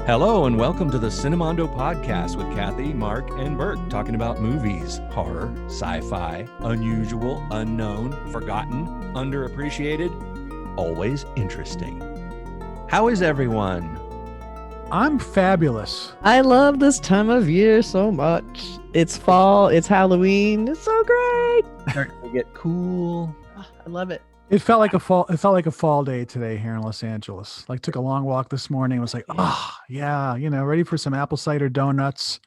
Hello and welcome to the Cinemondo podcast with Kathy, Mark, and Bert, talking about movies, horror, sci-fi, unusual, unknown, forgotten, underappreciated, always interesting. How is everyone? I'm fabulous. I love this time of year so much. It's fall, it's Halloween. It's so great. Starting to get cool. I love it. It felt like a fall day today here in Los Angeles. Like took a long walk this morning. It was like, ready for some apple cider donuts.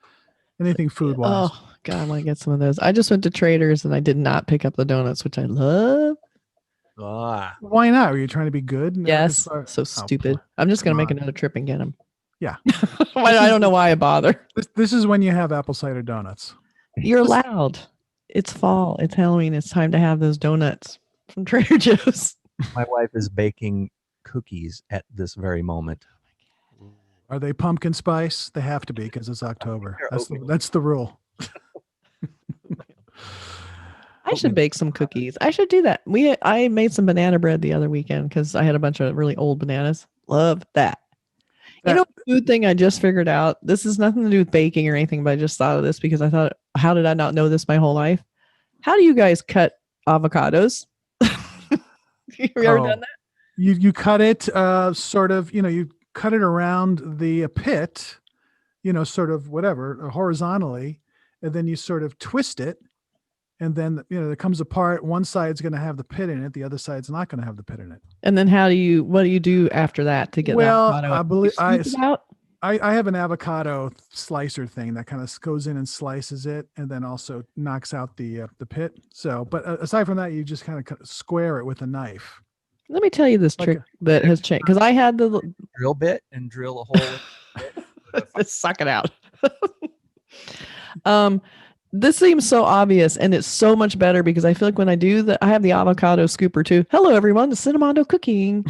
Anything food wise. Oh God, I want to get some of those. I just went to Trader's and I did not pick up the donuts, which I love. Why not? Were you trying to be good? Yes. So stupid. I'm just gonna make another trip and get them. Yeah. I don't know why I bother. This is when you have apple cider donuts. You're allowed. It's fall. It's Halloween. It's time to have those donuts from Trader Joe's. My wife is baking cookies at this very moment. Are they pumpkin spice? They have to be because it's October. That's the rule. I should bake some cookies. I should do that. I made some banana bread the other weekend because I had a bunch of really old bananas. Love that. You know, food thing I just figured out. This has nothing to do with baking or anything, but I just thought of this because I thought, how did I not know this my whole life? How do you guys cut avocados? You ever done that? You cut it you cut it around the pit, horizontally, and then you sort of twist it. And then, it comes apart. One side's going to have the pit in it. The other side's not going to have the pit in it. And then what do you do after that to get the avocado? I believe I have an avocado slicer thing that kind of goes in and slices it and then also knocks out the pit. So, but aside from that, you just kind of square it with a knife. Let me tell you this trick that has changed. Because I had the drill bit and drill a hole. Suck it out. This seems so obvious, and it's so much better because I feel like when I do that, I have the avocado scooper too. Hello, everyone. The Cinemondo cooking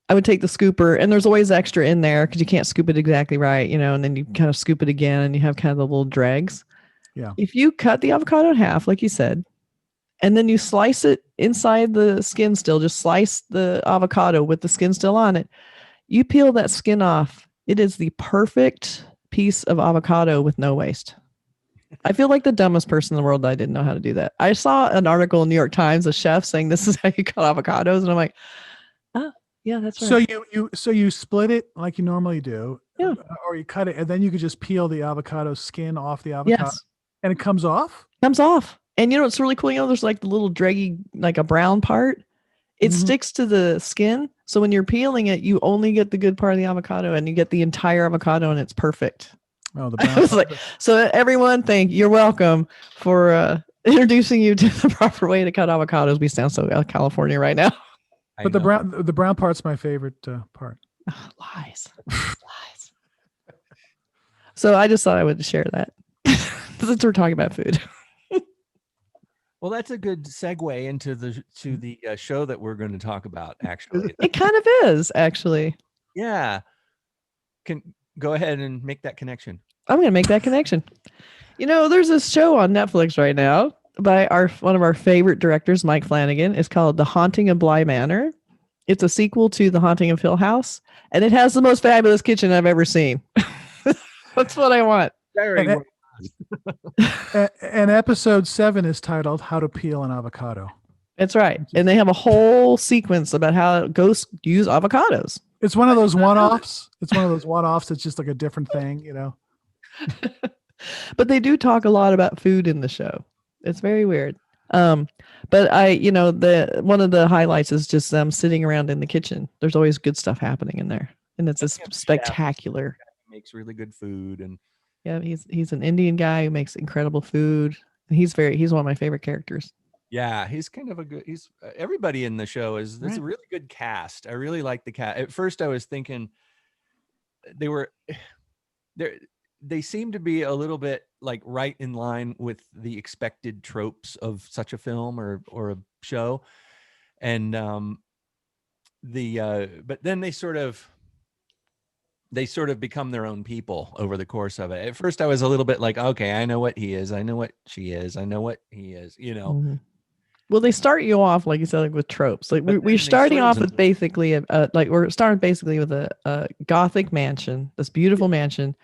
I would take the scooper, and there's always extra in there because you can't scoop it exactly right, and then you kind of scoop it again, and you have kind of the little dregs. Yeah. If you cut the avocado in half, like you said, and then you slice it inside the skin still, just slice the avocado with the skin still on it. You peel that skin off. It is the perfect piece of avocado with no waste. I feel like the dumbest person in the world that I didn't know how to do that. I saw an article in New York Times, a chef saying this is how you cut avocados, and I'm like, oh, yeah, that's right. So you split it like you normally do, yeah, or you cut it, and then you could just peel the avocado skin off the avocado, yes, and it comes off. And what's really cool? There's like the little draggy, like a brown part. It sticks to the skin. So when you're peeling it, you only get the good part of the avocado and you get the entire avocado and it's perfect. Oh, the brown so everyone, you're welcome for introducing you to the proper way to cut avocados. We sound so California right now. But the brown part's my favorite part. Lies. So I just thought I would share that since we're talking about food. Well, that's a good segue into the show that we're going to talk about, actually. It kind of is, actually. Yeah. Can go ahead and make that connection. I'm going to make that connection. There's this show on Netflix right now by one of our favorite directors, Mike Flanagan. It's called The Haunting of Bly Manor. It's a sequel to The Haunting of Hill House, and it has the most fabulous kitchen I've ever seen. That's what I want. And episode 7 is titled "How to Peel an Avocado." That's right, and they have a whole sequence about how ghosts use avocados. It's one of those one-offs. It's just like a different thing, But they do talk a lot about food in the show. It's very weird. But one of the highlights is just them sitting around in the kitchen. There's always good stuff happening in there, and it's spectacular. He makes really good food, and yeah, he's an Indian guy who makes incredible food. He's one of my favorite characters. Yeah, he's kind of everybody in the show is a really good cast. I really like the cast. At first I was thinking they seem to be a little bit like right in line with the expected tropes of such a film or a show. And but then they sort of become their own people over the course of it. At first I was a little bit like, okay, I know what he is. I know what she is. I know what he is, Mm-hmm. Well, they start you off, like you said, like with tropes. Like But we're then starting they off sort with of- basically we're starting basically with a gothic mansion, this beautiful mansion,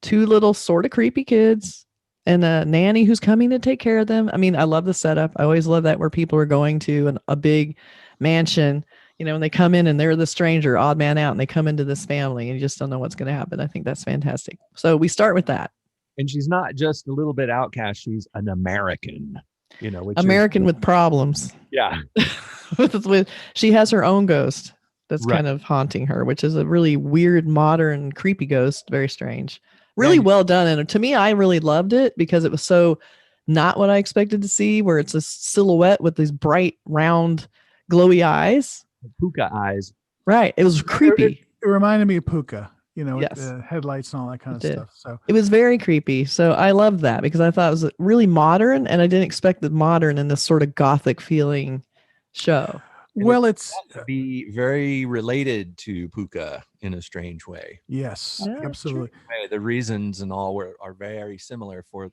two little sort of creepy kids, and a nanny who's coming to take care of them. I mean, I love the setup. I always love that where people are going to a big mansion, and they come in and they're the stranger, odd man out, and they come into this family and you just don't know what's going to happen. I think that's fantastic. So we start with that. And she's not just a little bit outcast; she's an American. Which American with problems. yeah, with she has her own ghost that's right. kind of haunting her, which is a really weird, modern, creepy ghost. Very strange. Really Yeah, well done. And to me, I really loved it because it was so not what I expected to see, where it's a silhouette with these bright, round, glowy eyes. Puka eyes. Right. It was creepy. It reminded me of Puka, with Yes. the headlights and all that kind of It did. stuff. So It was very creepy. So I loved that because I thought it was really modern, and I didn't expect the modern in this sort of gothic feeling show. And well, it's to be very related to Puka in a strange way. yes, Yeah, absolutely. The reasons and all are very similar for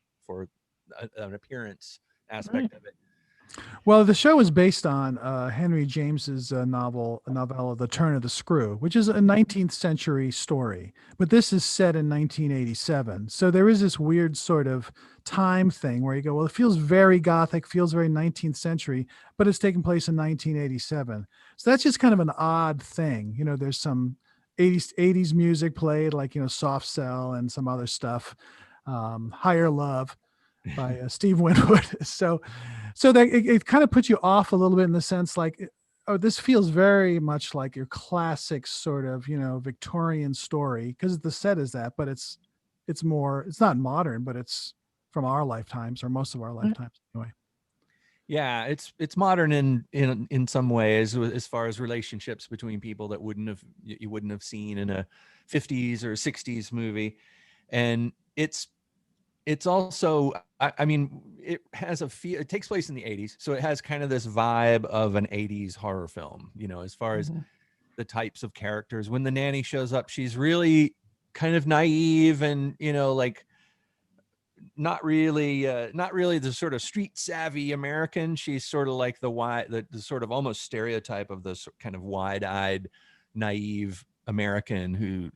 an appearance aspect of it. Well, the show is based on Henry James's novella, The Turn of the Screw, which is a 19th century story. But this is set in 1987. So there is this weird sort of time thing where you go, well, it feels very gothic, feels very 19th century, but it's taking place in 1987. So that's just kind of an odd thing. There's some 80s music played, like, Soft Cell and some other stuff, Higher Love by Steve Winwood. So that it kind of puts you off a little bit in the sense like, oh, this feels very much like your classic sort of, Victorian story, because the set is that, but it's not modern, but it's from our lifetimes, or most of our lifetimes anyway. Yeah, it's modern in some ways as far as relationships between people that you wouldn't have seen in a 50s or 60s movie. And it's also, I mean, it has it takes place in the 80s, so it has kind of this vibe of an 80s horror film, as far as the types of characters. When the nanny shows up, she's really kind of naive and, like not really the sort of street savvy American. She's sort of like the sort of almost stereotype of the kind of wide-eyed, naive American who,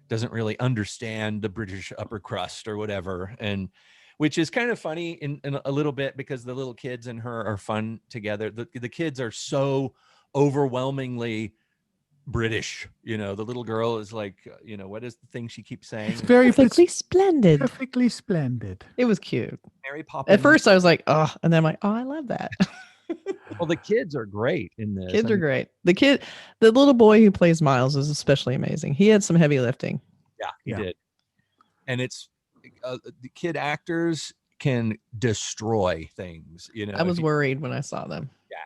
doesn't really understand the British upper crust or whatever. And which is kind of funny in a little bit because the little kids and her are fun together. The kids are so overwhelmingly British, the little girl is like, what is the thing she keeps saying? It's very Perfectly splendid. Perfectly splendid. It was cute. Mary Poppins. At first I was like, oh, and then I'm like, oh, I love that. Well, the kids are great in this. Kids are great. The little boy who plays Miles is especially amazing. He had some heavy lifting. Yeah, he did. And it's the kid actors can destroy things. I was worried when I saw them. Yeah,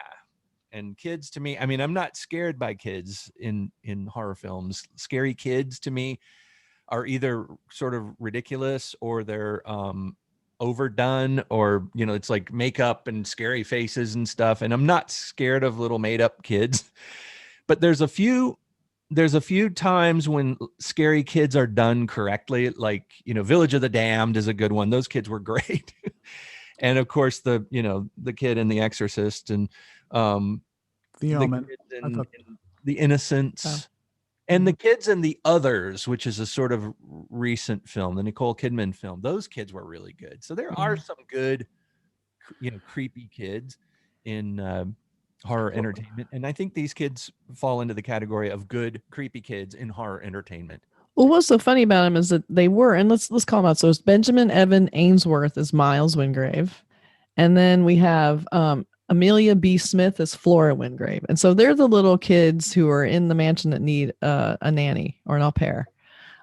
and kids to me, I mean, I'm not scared by kids in horror films. Scary kids to me are either sort of ridiculous or they're overdone, or it's like makeup and scary faces and stuff. And I'm not scared of little made up kids, but there's a few times when scary kids are done correctly, like Village of the Damned is a good one. Those kids were great. And of course the kid in The Exorcist and The Omen and The Innocents. And the kids in The Others, which is a sort of recent film, the Nicole Kidman film, those kids were really good. So there are some good, creepy kids in horror entertainment. And I think these kids fall into the category of good, creepy kids in horror entertainment. Well, what's so funny about them is that they were, and let's call them out. So it's Benjamin Evan Ainsworth as Miles Wingrave. And then we have Amelia B. Smith as Flora Wingrave. And so they're the little kids who are in the mansion that need a nanny or an au pair.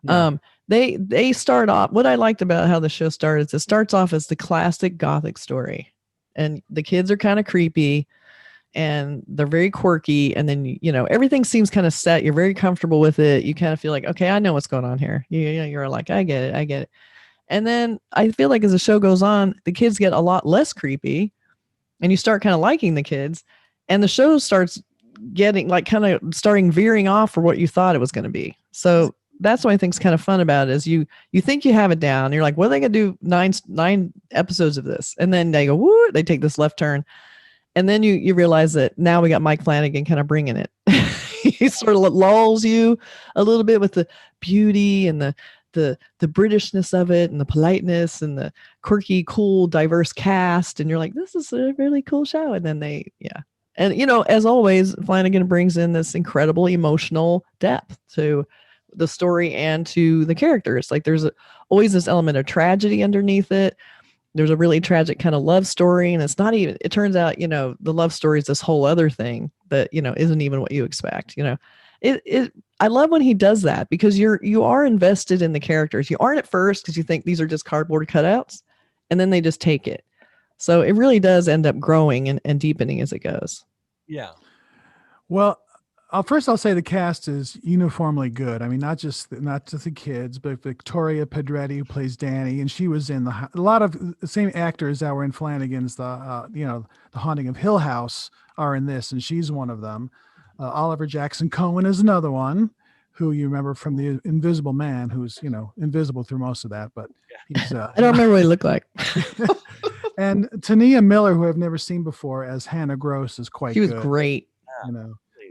Yeah. They start off, what I liked about how the show started is it starts off as the classic Gothic story. And the kids are kind of creepy and they're very quirky. And then, everything seems kind of set. You're very comfortable with it. You kind of feel like, okay, I know what's going on here. You're like, I get it. And then I feel like as the show goes on, the kids get a lot less creepy. And you start kind of liking the kids, and the show starts getting like kind of starting veering off for what you thought it was going to be. So that's what I think's kind of fun about it is you think you have it down. You're like, what are they gonna do? Nine episodes of this, and then they go, woo, they take this left turn, and then you realize that now we got Mike Flanagan kind of bringing it. He sort of lulls you a little bit with the beauty and the Britishness of it and the politeness and the quirky, cool, diverse cast, and you're like, this is a really cool show. And then and as always, Flanagan brings in this incredible emotional depth to the story and to the characters. Like there's always this element of tragedy underneath it. There's a really tragic kind of love story, and it's not even, it turns out, the love story is this whole other thing that, isn't even what you expect. I love when he does that because you are invested in the characters. You aren't at first because you think these are just cardboard cutouts, and then they just take it. So it really does end up growing and deepening as it goes. Yeah. Well, first I'll say the cast is uniformly good. I mean, not just the kids, but Victoria Pedretti, who plays Danny, and she was in a lot of the same actors that were in Flanagan's the Haunting of Hill House are in this, and she's one of them. Oliver Jackson Cohen is another one, who you remember from The Invisible Man, who's invisible through most of that, but he's. I don't remember what he looked like. And Tania Miller, who I've never seen before, as Hannah Gross, is quite. She was good, great.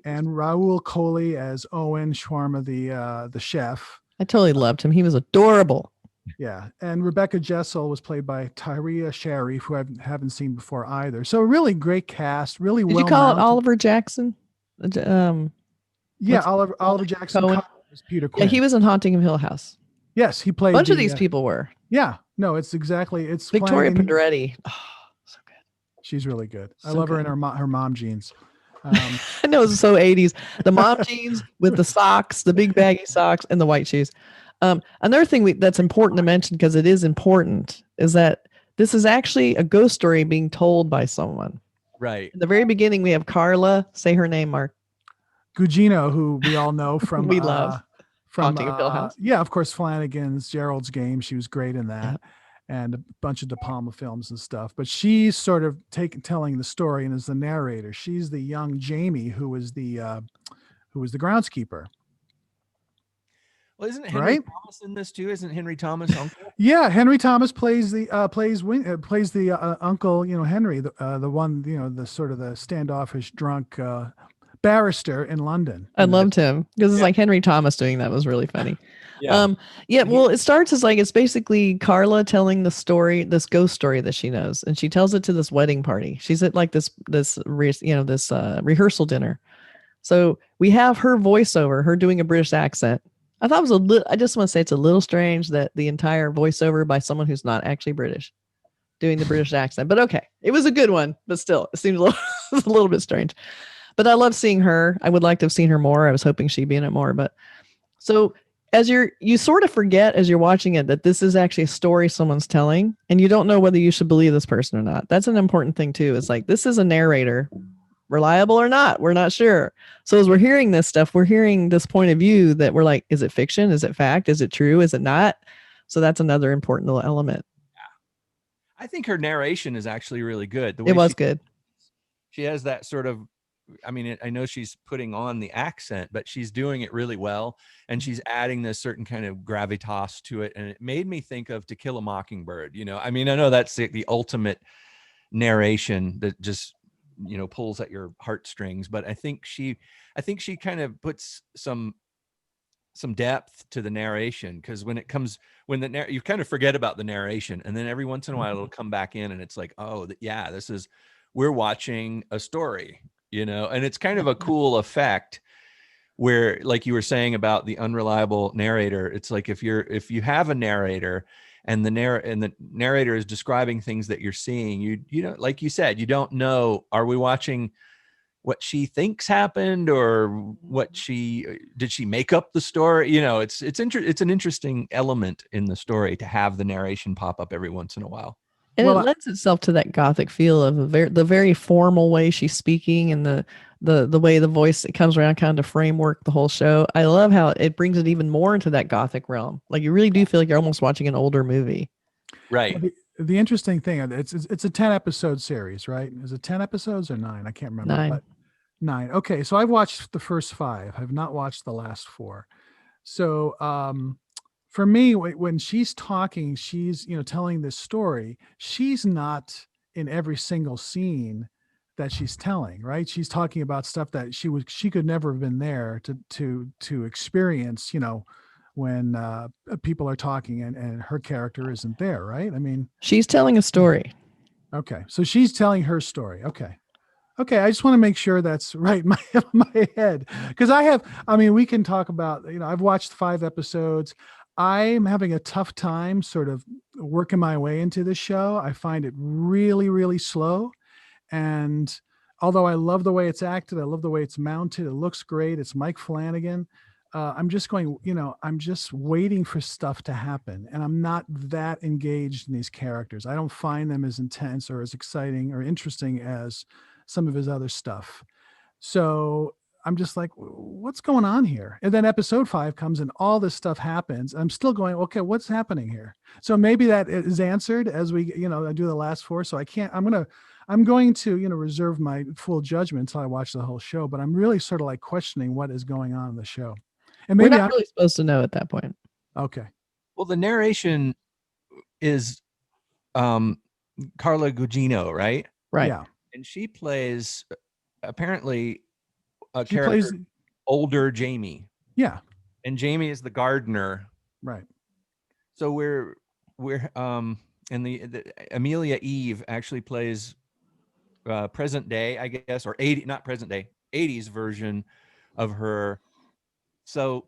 And Raul Coley as Owen Shawarma, the chef. I totally loved him. He was adorable. Yeah, and Rebecca Jessel was played by Tyria Sharif, who I haven't seen before either. So a really great cast, really well. Did you call it Oliver Jackson? Yeah, Oliver Jackson Cohen. Was Peter Quinn. Yeah, he was in Haunting of Hill House. Yes, he played. A bunch of these people were. Yeah, no, it's Victoria Pedretti. Oh, so good. She's really good. I So love her good. in her mom jeans. I know it's so 80s. The mom jeans with the socks, the big baggy socks, and the white shoes. Another thing that's important to mention, because it is important, is that this is actually a ghost story being told by someone. Right. In the very beginning, we have Carla. Say her name, Mark. Gugino, who we all know from We love from Haunting of Hill House. Yeah, of course, Flanagan's Gerald's Game. She was great in that. And a bunch of De Palma films and stuff. But she's sort of telling the story and is the narrator. She's the young Jamie who was the groundskeeper. Well, isn't Henry Thomas in this too? Isn't Henry Thomas uncle? Yeah, Henry Thomas plays the uncle. Henry, the one, the sort of the standoffish drunk barrister in London. I loved him because it's like Henry Thomas doing that was really funny. Well, it starts as it's basically Carla telling the story, this ghost story that she knows, and she tells it to this wedding party. She's at like this rehearsal dinner. So we have her voiceover, her doing a British accent. I thought it was I just want to say it's a little strange that the entire voiceover by someone who's not actually British doing the British accent, but okay. It was a good one, but still it seems a little bit strange. But I love seeing her. I would like to have seen her more. I was hoping she'd be in it more, but so as you sort of forget as you're watching it that this is actually a story someone's telling, and you don't know whether you should believe this person or not. That's an important thing too. It's like, this is a narrator, reliable or not, we're not sure. So as we're hearing this stuff, we're hearing this point of view that we're like, is it fiction? Is it fact? Is it true? Is it not? So that's another important little element. I think her narration is actually really good. The way it was good. She has that sort of, I mean, I know she's putting on the accent, but she's doing it really well. And she's adding this certain kind of gravitas to it. And it made me think of To Kill a Mockingbird. I mean, I know that's the ultimate narration that just, pulls at your heartstrings, but I think she kind of puts some depth to the narration. Cause when you kind of forget about the narration, and then every once in a while it'll come back in and it's like, oh yeah, we're watching a story. And it's kind of a cool effect where, like you were saying about the unreliable narrator, it's like if you have a narrator and the narrator is describing things that you're seeing, you like you said, you don't know, are we watching what she thinks happened or did she make up the story? It's an interesting element in the story to have the narration pop up every once in a while. And it lends itself to that gothic feel of the very formal way she's speaking, and the way the voice, it comes around kind of framework the whole show. I love how it brings it even more into that gothic realm. Like you really do feel like you're almost watching an older movie. Right. Well, the interesting thing, it's a 10 episode series, right? Is it 10 episodes or 9? I can't remember. 9. But 9. Okay, so I've watched the first 5. I've not watched the last 4. So for me, when she's talking, she's, telling this story. She's not in every single scene that she's telling, right? She's talking about stuff that she could never have been there to experience, when people are talking and her character isn't there, right? I mean, She's telling a story. okay. So she's telling her story. Okay. Okay, I just want to make sure that's right in my head, because we can talk about, I've watched 5 episodes. I'm having a tough time sort of working my way into this show. I find it really, really slow. And although I love the way it's acted, I love the way it's mounted, it looks great. It's Mike Flanagan. I'm just going, I'm just waiting for stuff to happen. And I'm not that engaged in these characters. I don't find them as intense or as exciting or interesting as some of his other stuff. So I'm just like, what's going on here? And then episode 5 comes and all this stuff happens. I'm still going, okay, what's happening here? So maybe that is answered as we, I do the last 4. So I'm going to, reserve my full judgment until I watch the whole show, but I'm really sort of like questioning what is going on in the show. And maybe we're not really supposed to know at that point. Okay. Well, the narration is Carla Gugino, right? Right. Yeah. And she plays apparently a She character, plays, older Jamie. yeah. And Jamie is the gardener. Right. So we're and the Amelia Eve actually plays present day, I guess, or 80, not present day, 80s version of her. So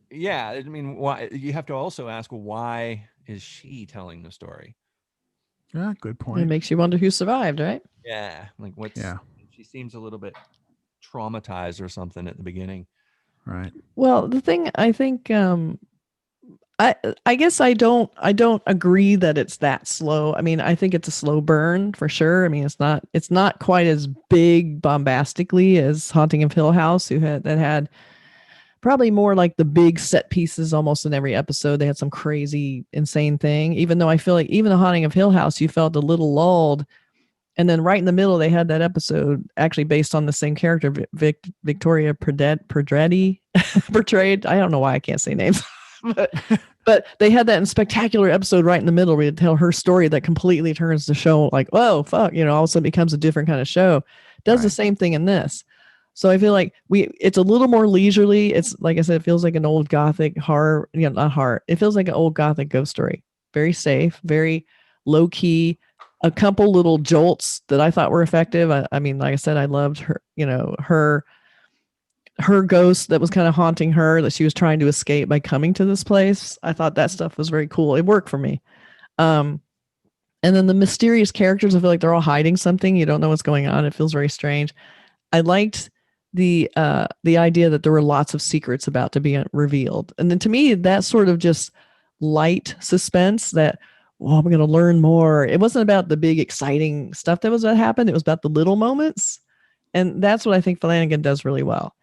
yeah, I mean, why you have to also ask, why is she telling the story? Yeah, good It point. makes you wonder who survived, right? Yeah, like she seems a little bit traumatized or something at the beginning. Right. Well, the thing I think I guess I don't agree that it's that slow. I mean, I think it's a slow burn for sure. I mean, it's not quite as big bombastically as Haunting of Hill House, that had probably more like the big set pieces almost in every episode. They had some crazy, insane thing. Even though I feel like even the Haunting of Hill House, you felt a little lulled. And then right in the middle, they had that episode actually based on the same character, Victoria Pedretti portrayed. I don't know why I can't say names, but they had that in spectacular episode right in the middle where they tell her story that completely turns the show like, whoa, fuck, all of a sudden becomes a different kind of show. Does the same thing in this. So I feel like it's a little more leisurely. It's like I said, it feels like an old Gothic horror, not horror. It feels like an old Gothic ghost story. Very safe, very low key. A couple little jolts that I thought were effective. I mean, like I said, I loved her, her ghost that was kind of haunting her, that she was trying to escape by coming to this place. I thought that stuff was very cool. It worked for me. And then the mysterious characters, I feel like they're all hiding something. You don't know what's going on. It feels very strange. I liked the idea that there were lots of secrets about to be revealed. And then to me, that sort of just light suspense that, I'm going to learn more. It wasn't about the big exciting stuff that was going to happen. It was about the little moments. And that's what I think Flanagan does really well.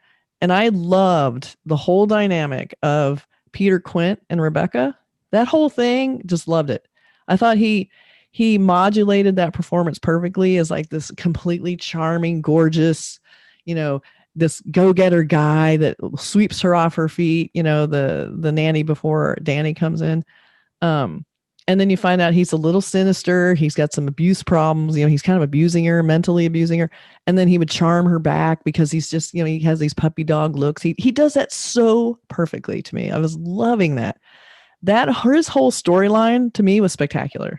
And I loved the whole dynamic of Peter Quint and Rebecca. That whole thing, just loved it. I thought he modulated that performance perfectly as like this completely charming, gorgeous, this go-getter guy that sweeps her off her feet, the nanny before Danny comes in. And then you find out he's a little sinister. He's got some abuse problems. He's kind of abusing her, mentally abusing her. And then he would charm her back because he's just, he has these puppy dog looks. He does that so perfectly to me. I was loving that. His whole storyline to me was spectacular.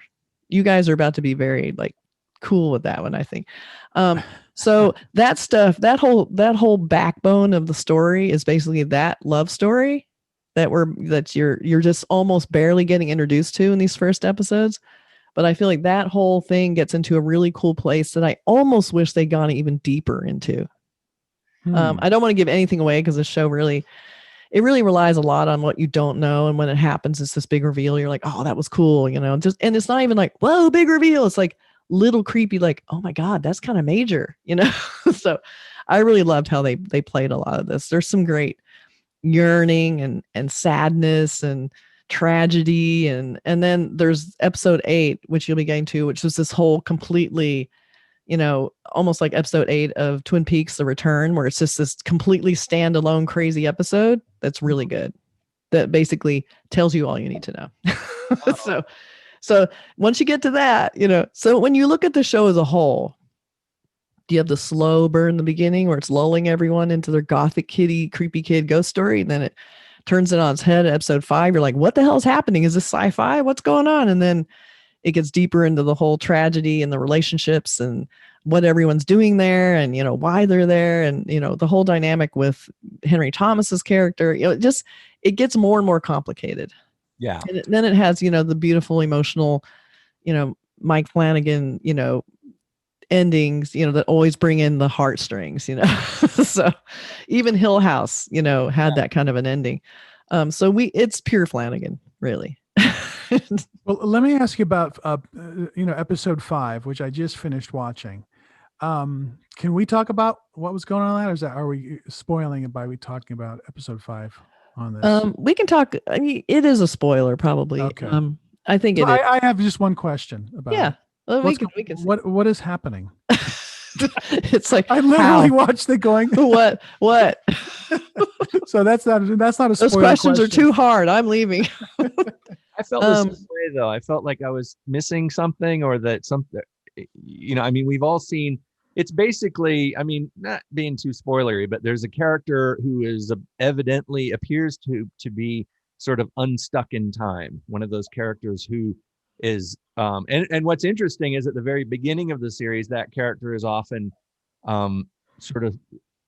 You guys are about to be very like cool with that one, I think. So that stuff, that whole backbone of the story is basically that love story that you're just almost barely getting introduced to in these first episodes. But I feel like that whole thing gets into a really cool place that I almost wish they'd gone even deeper into. I don't want to give anything away because the show really relies a lot on what you don't know. And when it happens, it's this big reveal. You're like, oh, that was cool. And it's not even like, whoa, big reveal. It's like little creepy, like, oh my God, that's kind of major, So I really loved how they played a lot of this. There's some great yearning and sadness and tragedy, and then there's episode 8, which you'll be getting to, which is this whole completely, almost like episode 8 of Twin Peaks: The Return, where it's just this completely standalone crazy episode that's really good. That basically tells you all you need to know. So once you get to that, so when you look at the show as a whole, do you have the slow burn in the beginning where it's lulling everyone into their gothic kitty, creepy kid ghost story? And then it turns it on its head at episode 5. You're like, what the hell is happening? Is this sci-fi? What's going on? And then it gets deeper into the whole tragedy and the relationships and what everyone's doing there and, why they're there. And, the whole dynamic with Henry Thomas's character, it gets more and more complicated. Yeah. And then it has, the beautiful, emotional, Mike Flanagan, endings, that always bring in the heartstrings, so even Hill House, had that kind of an ending. So it's pure Flanagan, really. Well, let me ask you about, episode 5, which I just finished watching. Can we talk about what was going on in that, or are we spoiling it by talking about episode 5 on this? We can talk. I mean, it is a spoiler, probably. Okay. I think so I have just one question about it. Well, we can what is happening? It's like I literally watched it going. What? So that's not a spoiler. Those questions are too hard. I'm leaving. I felt the same way though. I felt like I was missing something, or that something. I mean, we've all seen. It's basically, I mean, not being too spoilery, but there's a character who is evidently appears to be sort of unstuck in time. One of those characters who is and what's interesting is at the very beginning of the series, that character is often sort of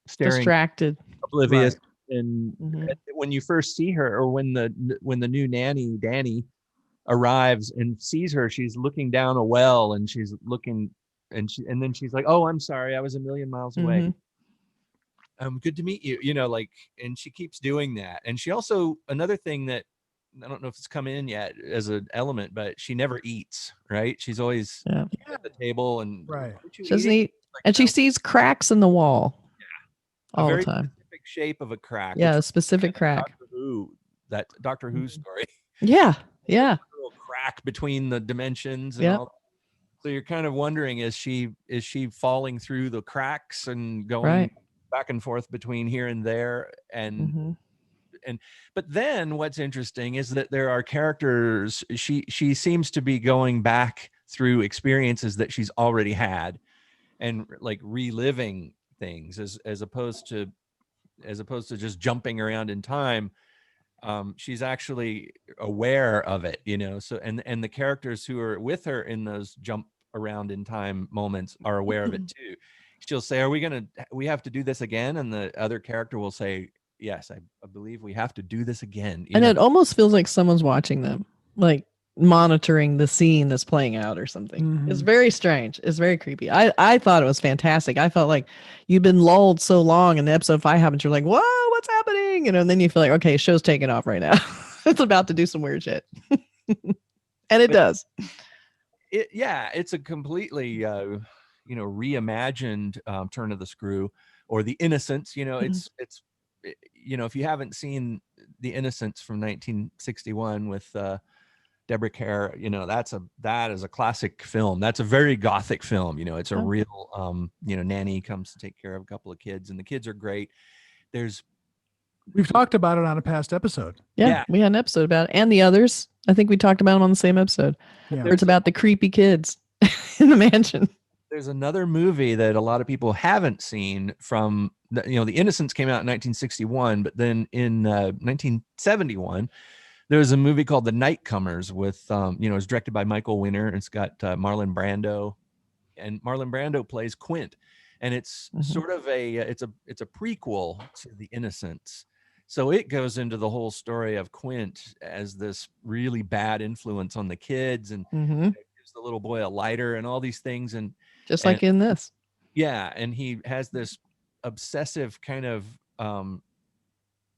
staring, distracted, oblivious. Right. And when you first see her, or when the new nanny Danny arrives and sees her, she's looking down a well and she's looking, and then she's like, oh, I'm sorry, I was a million miles away. Good to meet you, and she keeps doing that. And she also, another thing that I don't know if it's come in yet as an element, but she never eats, right? She's always at the table and right. She doesn't eat, and she sees cracks in the wall all the time. Specific shape of a crack. Yeah, a specific crack. Doctor Who story. Yeah. A little crack between the dimensions and all. So you're kind of wondering, is she falling through the cracks and going back and forth between here and there? But then what's interesting is that there are characters, she seems to be going back through experiences that she's already had and like reliving things as opposed to just jumping around in time. She's actually aware of it, so and the characters who are with her in those jump around in time moments are aware of it too. She'll say, we have to do this again, and the other character will say, yes, I believe we have to do this again. And it almost feels like someone's watching them, like monitoring the scene that's playing out or something. It's very strange. It's very creepy. I thought it was fantastic. I felt like you've been lulled so long, and the episode 5 happens. You're like, whoa, what's happening? And then you feel like, okay, show's taking off right now. It's about to do some weird shit. And it does. It's a completely, reimagined turn of the screw, or The Innocents. It's if you haven't seen The Innocents from 1961 with Deborah Kerr, that is a classic film. That's a very gothic film. It's a real, nanny comes to take care of a couple of kids, and the kids are great. We've talked about it on a past episode. Yeah, we had an episode about it, and the others. I think we talked about them on the same episode. Yeah. It's about the creepy kids in the mansion. There's another movie that a lot of people haven't seen from, The Innocents came out in 1961, but then in 1971, there was a movie called The Nightcomers with, it was directed by Michael Winner. It's got Marlon Brando, and Marlon Brando plays Quint, and it's sort of it's a prequel to The Innocents. So it goes into the whole story of Quint as this really bad influence on the kids, and gives the little boy a lighter and all these things, and like in this. Yeah, and he has this obsessive kind of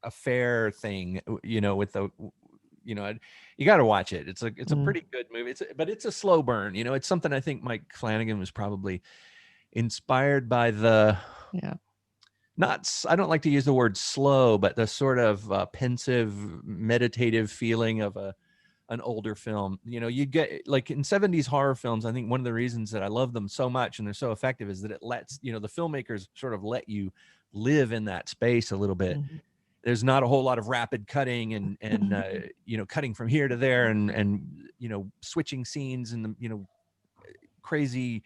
affair thing, with the, you got to watch it. It's a pretty good movie. But it's a slow burn. It's something I think Mike Flanagan was probably inspired by the. Yeah. I don't like to use the word slow, but the sort of pensive, meditative feeling of an older film. You get, like in 70s horror films, I think one of the reasons that I love them so much and they're so effective is that it lets, the filmmakers sort of let you live in that space a little bit. there's not a whole lot of rapid cutting and cutting from here to there and switching scenes and crazy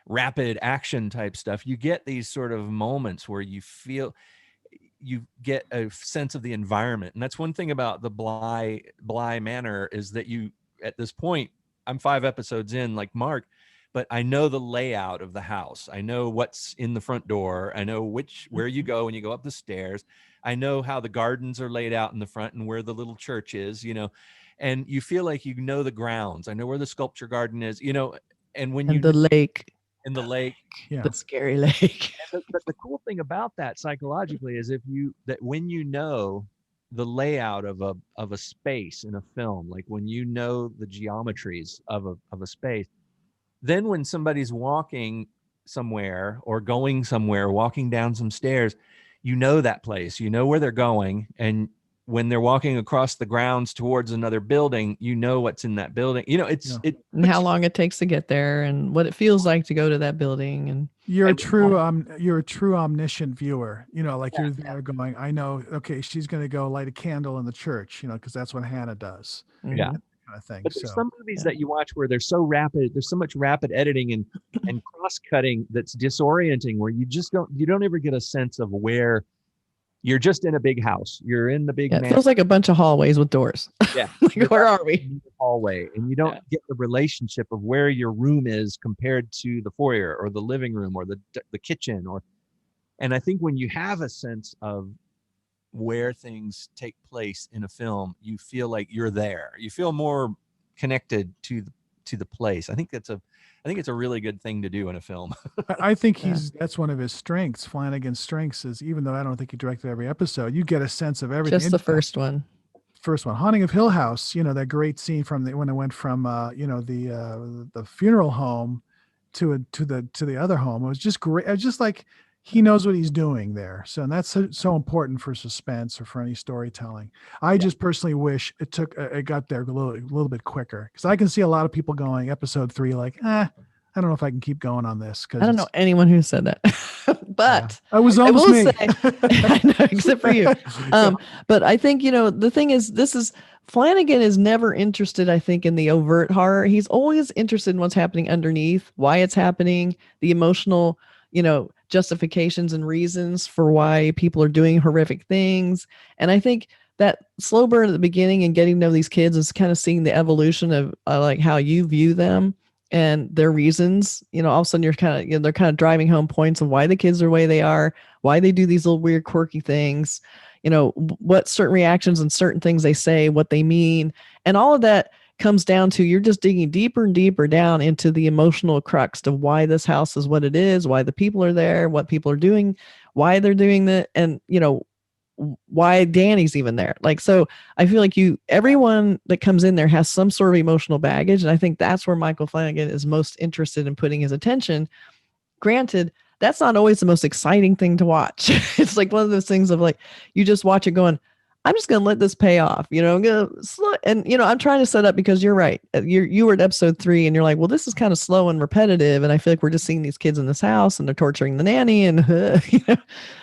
rapid action type stuff. You get these sort of moments where you get a sense of the environment. And that's one thing about the Bly Manor, is that you, at this point, I'm 5 episodes in, like Mark, but I know the layout of the house. I know what's in the front door. I know where you go when you go up the stairs. I know how the gardens are laid out in the front and where the little church is, and you feel like you know the grounds. I know where the sculpture garden is, and when And the lake. in the lake, Yeah. The scary lake. but the cool thing about that psychologically is when you know the layout of a space in a film, like when you know the geometries of a space, then when somebody's walking somewhere or going somewhere, walking down some stairs, you know that place, you know where they're going. And when they're walking across the grounds towards another building, you know what's in that building. And how long it takes to get there and what it feels like to go to that building. And you're a true omniscient viewer, like you're there going, I know, okay, she's going to go light a candle in the church, because that's what Hannah does. Yeah. Kind of thing. But there's some movies that you watch where they're so rapid, there's so much rapid editing and cross-cutting that's disorienting, where you don't ever get a sense of where you're. Just in a big house. You're in the big it feels like a bunch of hallways with doors. Yeah. Like, where are we? In the hallway, and you don't get the relationship of where your room is compared to the foyer or the living room or the kitchen and I think when you have a sense of where things take place in a film, you feel like you're there. You feel more connected to the place. I think it's a really good thing to do in a film. I think that's one of his strengths. Flanagan's strengths is, even though I don't think he directed every episode, you get a sense of everything. Just the first one. Haunting of Hill House, that great scene when it went from the funeral home to the other home. It was just great. It was just like he knows what he's doing there. And that's so important for suspense or for any storytelling. I just personally wish it got there a little bit quicker, because I can see a lot of people going episode 3 like, I don't know if I can keep going on this. I don't know anyone who said that, but I was almost me. I know, except for you. But I think, the thing is, Flanagan is never interested, I think, in the overt horror. He's always interested in what's happening underneath, why it's happening, the emotional, justifications and reasons for why people are doing horrific things. And I think that slow burn at the beginning and getting to know these kids is kind of seeing the evolution of like how you view them and their reasons. All of a sudden you're kind of, they're kind of driving home points of why the kids are the way they are, why they do these little weird quirky things, what certain reactions and certain things they say, what they mean. And all of that comes down to, you're just digging deeper and deeper down into the emotional crux of why this house is what it is, why the people are there, what people are doing, why they're doing that, and why Danny's even there. Like, so I feel like everyone that comes in there has some sort of emotional baggage, and I think that's where Michael Flanagan is most interested in putting his attention. Granted, that's not always the most exciting thing to watch. It's like one of those things of like, you just watch it going, I'm just going to let this pay off, I'm going to slow. And, I'm trying to set up, because you're right. You were at episode 3 and you're like, well, this is kind of slow and repetitive. And I feel like we're just seeing these kids in this house and they're torturing the nanny. And,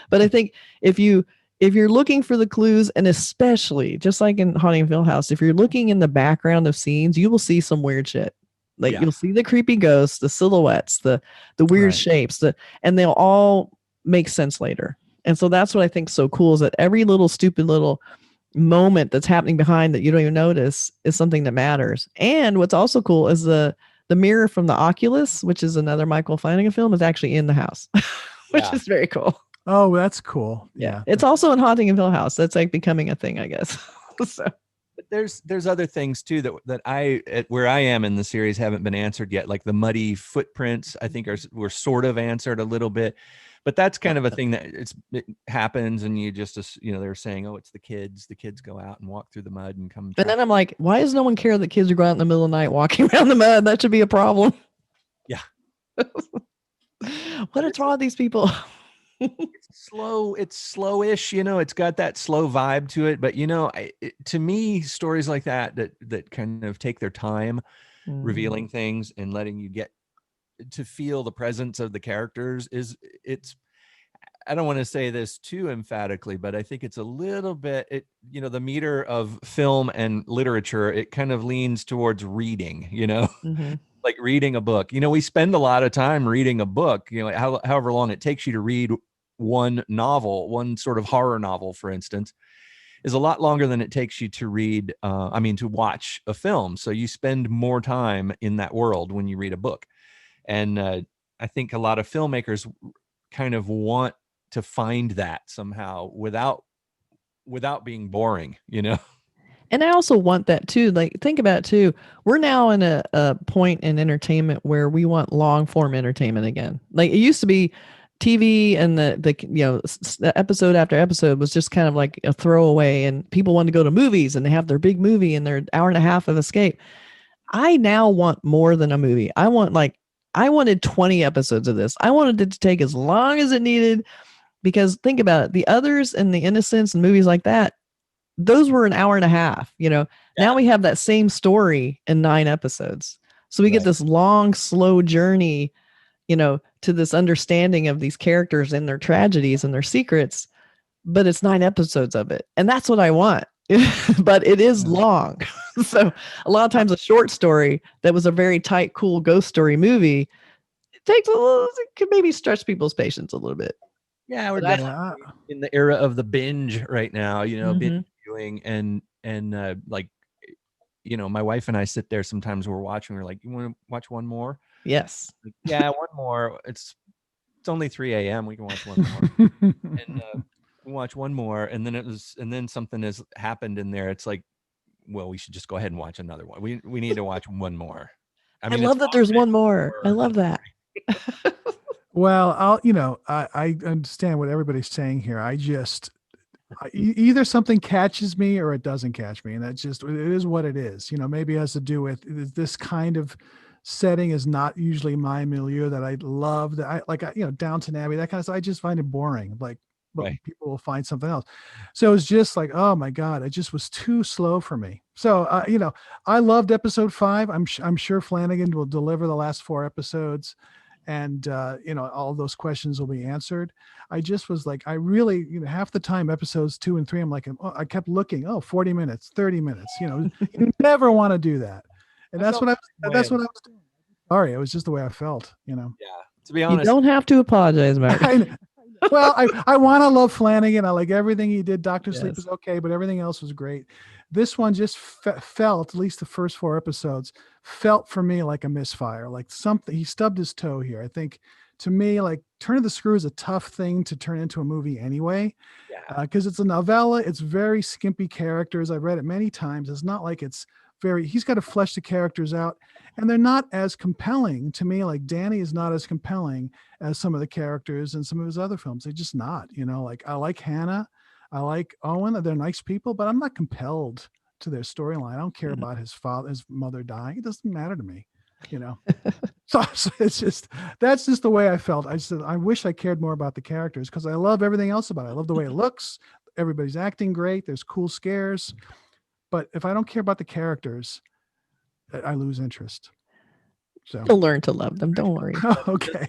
but I think if you're looking for the clues, and especially just like in Haunting of Hill House, if you're looking in the background of scenes, you will see some weird shit. Like you'll see the creepy ghosts, the silhouettes, the weird shapes, and they'll all make sense later. And so that's what I think is so cool, is that every little stupid little moment that's happening behind that you don't even notice is something that matters. And what's also cool is the mirror from the Oculus, which is another Michael Flanagan film, is actually in the house, which is very cool. Oh, that's cool. Yeah. It's also in Haunting of Hill House. That's like becoming a thing, I guess. So. But there's other things too that I, at where I am in the series, haven't been answered yet. Like the muddy footprints, I think were sort of answered a little bit. But that's kind of a thing that it happens, and you just, they're saying, oh, it's the kids. The kids go out and walk through the mud and come. And then I'm like, why does no one care that kids are going out in the middle of the night walking around the mud? That should be a problem. Yeah. What is wrong with these people? It's slow. It's slowish. It's got that slow vibe to it. But to me, stories like that kind of take their time revealing things and letting you get to feel the presence of the characters I don't want to say this too emphatically, but I think it's a little bit, the meter of film and literature, it kind of leans towards reading, Mm-hmm. like reading a book. We spend a lot of time reading a book, however long it takes you to read one novel, one sort of horror novel, for instance, is a lot longer than it takes you to read, to watch a film. So you spend more time in that world when you read a book. And I think a lot of filmmakers kind of want to find that somehow without being boring. And I also want that too. Like, think about it too. We're now in a point in entertainment where we want long form entertainment again. Like, it used to be TV, and the episode after episode was just kind of like a throwaway, and people wanted to go to movies and they have their big movie and their hour and a half of escape. I now want more than a movie. I wanted 20 episodes of this. I wanted it to take as long as it needed, because think about it. The Others and The Innocents and movies like that, those were an hour and a half. Now we have that same story in 9 episodes. So we get this long, slow journey, to this understanding of these characters and their tragedies and their secrets, but it's 9 episodes of it. And that's what I want. But it is long. So a lot of times a short story that was a very tight, cool ghost story movie, it could maybe stretch people's patience a little bit. Yeah, we're definitely in the era of the binge right now, binge viewing, and my wife and I sit there sometimes, we're watching, we're like, you want to watch one more? Yes. Like, yeah, one more. It's only 3 a.m. We can watch one more. And we watch one more, and then something has happened in there. It's like, well, we should just go ahead and watch another one. We need to watch one more. I love that there's one more. I love that. Well, I understand what everybody's saying here. Either something catches me or it doesn't catch me. And it is what it is. Maybe it has to do with this kind of setting is not usually my milieu that I love, that I like, Downton Abbey, that kind of stuff. I just find it boring. Like, but people will find something else. So it's just like, oh my God, it just was too slow for me. So, I loved episode 5. I'm sure Flanagan will deliver the last 4 episodes, and all those questions will be answered. I just was like, I really, half the time episodes 2 and 3, I'm like, I kept looking, 40 minutes, 30 minutes, you never want to do that. And that's what I was doing. Sorry, it was just the way I felt, Yeah. To be honest, you don't have to apologize, Mark. Well, I want to love Flanagan. I like everything he did. Dr. Sleep is okay, but everything else was great. This one just felt, at least the first 4 episodes, felt for me like a misfire, like something, he stubbed his toe here. I think, to me, like, Turn of the Screw is a tough thing to turn into a movie anyway, because it's a novella. It's very skimpy characters. I've read it many times. It's not like he's got to flesh the characters out, and they're not as compelling to me. Like, Danny is not as compelling as some of the characters in some of his other films. They're just not, like, I like Hannah, I like Owen. They're nice people, but I'm not compelled to their storyline. I don't care about his mother dying. It doesn't matter to me, So that's just the way I felt. I wish I cared more about the characters, because I love everything else about it. I love the way it looks. Everybody's acting great. There's cool scares. But if I don't care about the characters, I lose interest. So You'll learn to love them. Don't worry. Okay.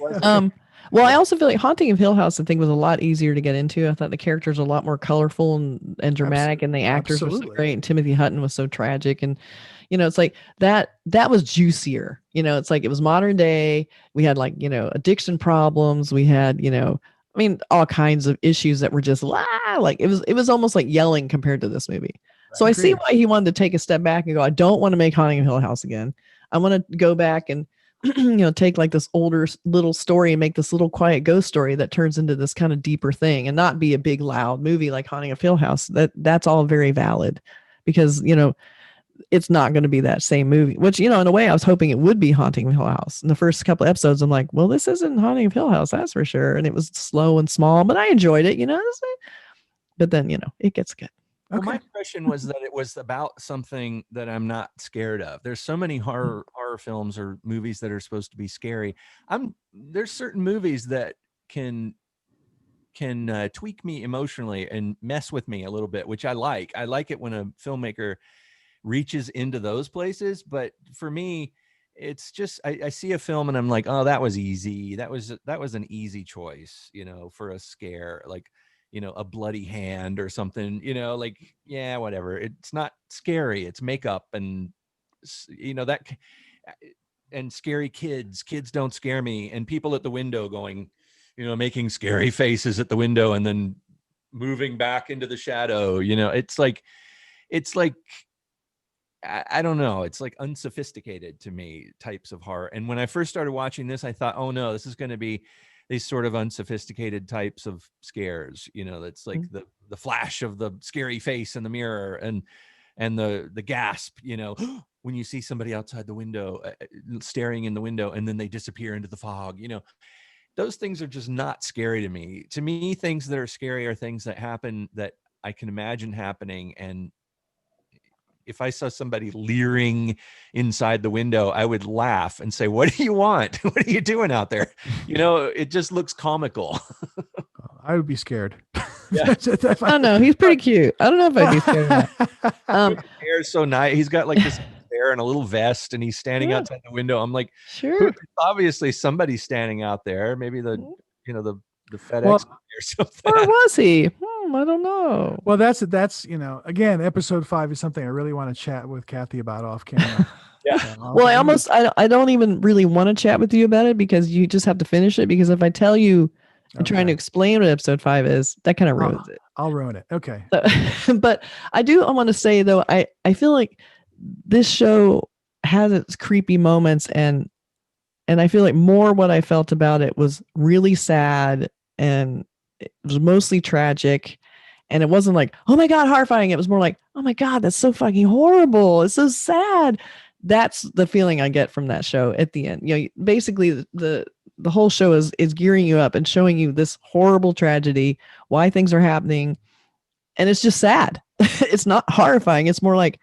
Well, I also feel like Haunting of Hill House, I think, was a lot easier to get into. I thought the characters were a lot more colorful and dramatic, and the actors were so great. And Timothy Hutton was so tragic, and it's like that was juicier. It's like it was modern day. We had, like, addiction problems. We had, all kinds of issues that were just like it was almost like yelling compared to this movie. So I see why he wanted to take a step back and go, I don't want to make Haunting of Hill House again. I want to go back and take like this older little story and make this little quiet ghost story that turns into this kind of deeper thing, and not be a big loud movie like Haunting of Hill House. That's all very valid, because it's not going to be that same movie, which, in a way I was hoping it would be Haunting of Hill House. In the first couple of episodes, I'm like, well, this isn't Haunting of Hill House, that's for sure. And it was slow and small, but I enjoyed it, but then, it gets good. Well, my impression was that it was about something that I'm not scared of. There's so many horror films or movies that are supposed to be scary. There's certain movies that can tweak me emotionally and mess with me a little bit, which I like. I like it when a filmmaker reaches into those places. But for me, it's just I see a film and I'm like, oh, that was easy. That was an easy choice, for a scare, like, a bloody hand or something, like, yeah, whatever. It's not scary. It's makeup and and scary kids don't scare me, and people at the window going, making scary faces at the window and then moving back into the shadow. It's like I don't know. It's like unsophisticated to me types of horror. And when I first started watching this, I thought, oh no, this is going to be these sort of unsophisticated types of scares. That's like the flash of the scary face in the mirror and the gasp. When you see somebody outside the window, staring in the window, and then they disappear into the fog. Those things are just not scary to me. To me, things that are scary are things that happen that I can imagine happening. And if I saw somebody leering inside the window, I would laugh and say, what do you want? What are you doing out there? It just looks comical. I would be scared. Yeah. Oh no, he's pretty cute. I don't know if I'd be scared of that. His hair is so nice. He's got like this hair and a little vest, and he's standing outside the window. I'm like, sure. Obviously somebody's standing out there. Maybe the FedEx Well, or something. Or was he? I don't know. Well, that's again, episode 5 is something I really want to chat with Kathy about off camera. Yeah. Well, I don't even really want to chat with you about it because you just have to finish it. Because if I tell you and trying to explain what episode 5 is, that kind of ruins it. I'll ruin it. Okay. So, but I want to say though, I feel like this show has its creepy moments, and I feel like more what I felt about it was really sad, and it was mostly tragic. And it wasn't like, oh my God, horrifying. It was more like, oh my God, that's so fucking horrible. It's so sad. That's the feeling I get from that show at the end. Basically the whole show is gearing you up and showing you this horrible tragedy, why things are happening. And it's just sad. It's not horrifying. It's more like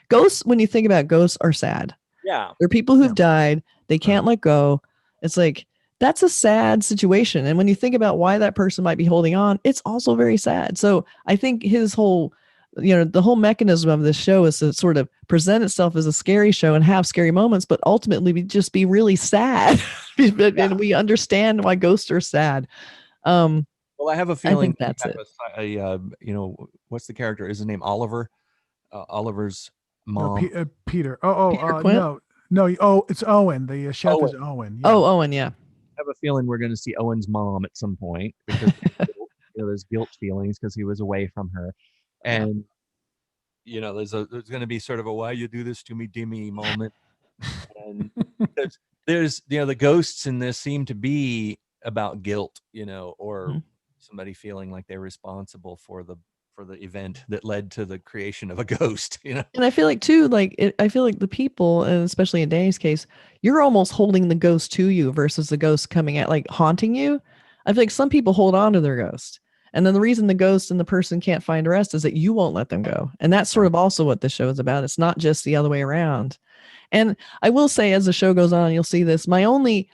ghosts. When you think about ghosts, are sad. Yeah. They're people who've died. They can't let go. It's like, that's a sad situation. And when you think about why that person might be holding on, it's also very sad. So I think his whole, the whole mechanism of this show is to sort of present itself as a scary show and have scary moments, but ultimately just be really sad. And we understand why ghosts are sad. Well, I have a feeling that's it. What's the character? Is his name Oliver? Oliver's mom. No, Peter. No. Oh, it's Owen. The chef is Owen. Yeah. Oh, Owen. Yeah. I have a feeling we're going to see Owen's mom at some point because there's guilt feelings because he was away from her, and there's going to be sort of a why you do this to me, Dimmy moment. And there's the ghosts in this seem to be about guilt, or somebody feeling like they're responsible for the event that led to the creation of a ghost, And I feel like too, I feel like the people, and especially in Danny's case, you're almost holding the ghost to you versus the ghost coming at, like, haunting you. I feel like some people hold on to their ghost. And then the reason the ghost and the person can't find rest is that you won't let them go. And that's sort of also what this show is about. It's not just the other way around. And I will say, as the show goes on, you'll see this. My only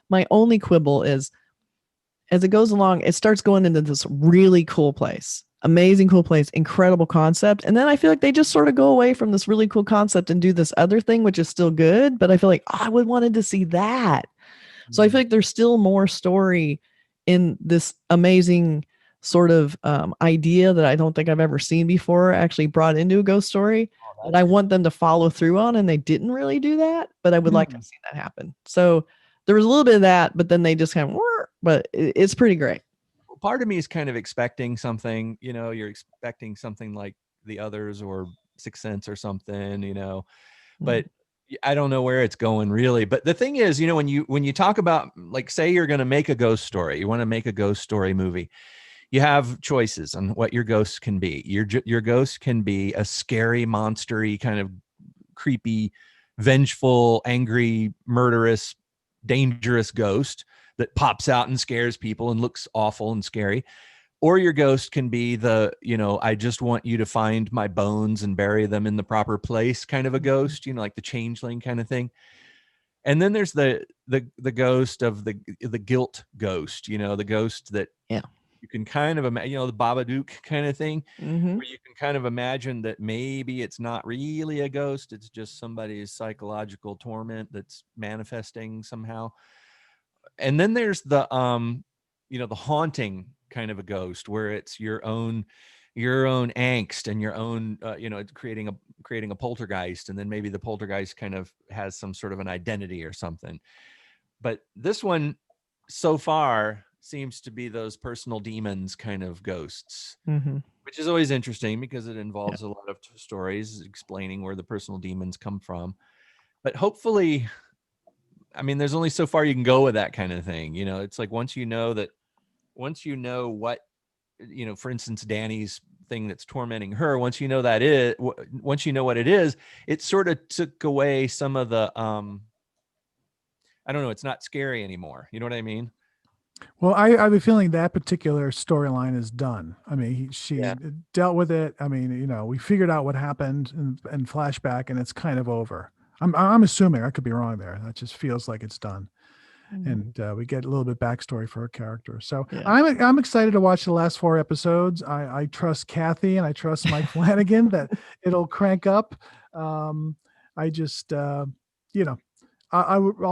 quibble is, as it goes along, it starts going into this really cool place. Amazing cool place, incredible concept. And then I feel like they just sort of go away from this really cool concept and do this other thing, which is still good. But I feel like, I would wanted to see that. So I feel like there's still more story in this amazing sort of idea that I don't think I've ever seen before, actually brought into a ghost story that I want them to follow through on. And they didn't really do that, but I would like to see that happen. So there was a little bit of that, but then they just kind of, but it's pretty great. Part of me is kind of expecting something, you're expecting something like The Others or Sixth Sense or something, but I don't know where it's going really. But the thing is, when you talk about, like, say you're going to make a ghost story, you want to make a ghost story movie, you have choices on what your ghost can be. Your ghost can be a scary, monstery, kind of creepy, vengeful, angry, murderous, dangerous ghost that pops out and scares people and looks awful and scary. Or your ghost can be I just want you to find my bones and bury them in the proper place kind of a ghost, like the changeling kind of thing. And then there's the ghost of the guilt ghost, the ghost that you can kind of imagine, the Babadook kind of thing, Mm-hmm. where you can kind of imagine that maybe it's not really a ghost, it's just somebody's psychological torment that's manifesting somehow. And then there's the the haunting kind of a ghost, where it's your own angst and your own it's creating a poltergeist, and then maybe the poltergeist kind of has some sort of an identity or something. But this one so far seems to be those personal demons kind of ghosts, Mm-hmm. which is always interesting because it involves a lot of stories explaining where the personal demons come from. But hopefully, I mean, there's only so far you can go with that kind of thing. It's like once you know what, for instance, Danny's thing that's tormenting her, once you know what it is, it sort of took away some of the, I don't know, it's not scary anymore. You know what I mean? Well, I have a feeling that particular storyline is done. I mean, she dealt with it. I mean, we figured out what happened and flashback, and it's kind of over. I'm assuming. I could be wrong there. That just feels like it's done. And we get a little bit backstory for her character. So I'm excited to watch the last 4 episodes. I trust Kathy and I trust Mike Flanagan that it'll crank up. I just, I'll